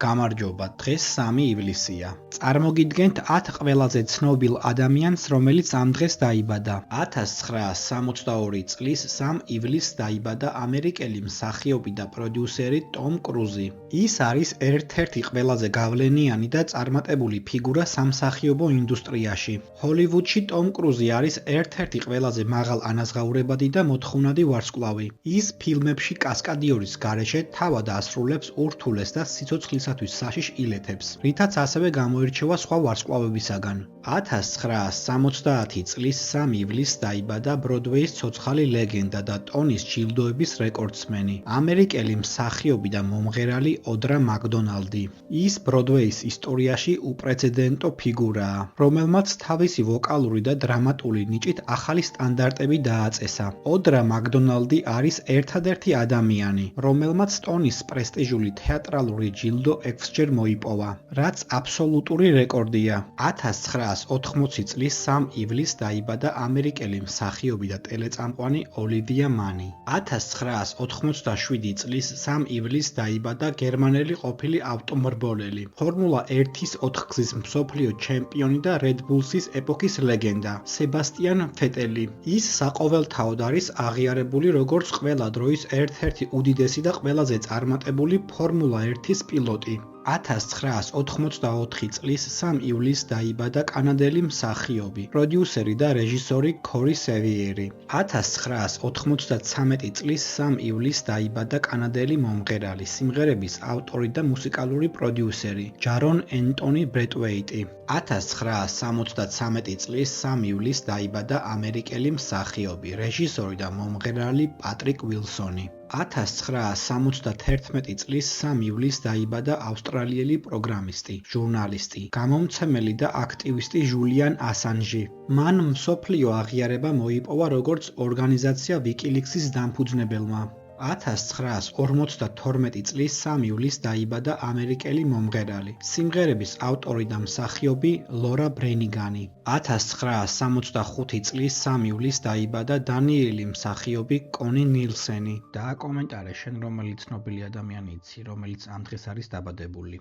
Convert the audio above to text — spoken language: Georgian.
გამარჯობა, დღეს 3 ივლისია. წარმოგიდგენთ 10 ყველაზე ცნობილ ადამიანს, რომელიც ამ დღეს დაიბადა. 1962 წლის 3 ივლისს დაიბადა ამერიკელი მსახიობი და პროდიუსერი ტომ კრუზი. ის არის ერთ-ერთი ყველაზე გავლენიანი და წარმატებული ფიგურა სამსახიობო ინდუსტრიაში. ჰოლივუდში ტომ კრუზი არის ერთ-ერთი ყველაზე მაღალ ანაზღაურებადი და მოთხოვნადი ვარსკვლავი. ის ფილმებში კასკადიორის გარეშე თავად ასრულებს ურთულეს და სიცოცხლისათვის საშიშ ილეთებს, რითაც ასევე გამოირჩევა სხვა ვარსკვლავებისაგან. 1970 წლის 3 ივლისს დაიბადა ბროდვეის ცოცხალი ლეგენდა და ტონის ჯილდოების რეკორდსმენი, ამერიკელი მსახიობი და მომღერალი ოდრა მაკდონალდი. ის ბროდვეის ისტორიაში უპრეცედენტო ფიგურაა, რომელმაც თავისი ვოკალური და დრამატული ნიჭით ახალი სტანდარტები დააწესა. ოდრა მაკდონალდი არის ერთადერთი ადამიანი, რომელმაც ტონის პრესტიჟული თეატრალური ჯილდო 6-ჯერ მოიპოვა, რაც აბსოლუტური რეკორდია. 1980 წლის 3 ივლისს დაიბადა ამერიკელი მსახიობი და ტელეწამყვანი ოლივია მანი. 1987 წლის 3 ივლისს დაიბადა გერმანელი ყოფილი ავტომრბოლელი, ფორმულა 1-ის 4-გზის მსოფლიო ჩემპიონი და Red Bull's ეპოქის ლეგენდა, სებასტიან ფეტელი. ის საყოველთაოდ არის აღიარებული როგორც ყველა დროის ერთ-ერთი უდიდესი და ყველაზე წარმატებული ფორმულა 1-ის პილოტი. 1984 წლის 3 ივლისს დაიბადა კანადელი მსახიობი, პროდიუსერი და რეჟისორი ქორი სევიერი. 1993 წლის 3 ივლისს დაიბადა კანადელი მომღერალი, სიმღერების ავტორი და მუსიკალური პროდიუსერი ჯარონ ენტონი ბრეტვეიტი. 1973 წლის 3 ივლისს დაიბადა ამერიკელი მსახიობი, რეჟისორი და მომღერალი პატრიკ უილსონი. 1971 წლის 3 ივლისს დაიბადა ავსტრალიელი პროგრამისტი, ჟურნალისტი, გამომცემელი და აქტივისტი ჟულიან ასანჟი. მან მსოფლიო აღიარება მოიპოვა როგორც ორგანიზაცია ვიკილიქსის დამფუძნებელმა. 1952 წლის 3 ივლისს დაიბადა ამერიკელი მომღერალი, სიმღერების ავტორი და მსახიობი ლორა ბრენიგანი. 1965 წლის 3 ივლისს დაიბადა დანიელი მსახიობი კონი ნილსენი. დააკომენტარე შენ რომელი ცნობილი ადამიანი იცი, რომელიც ამ დღეს არის დაბადებული.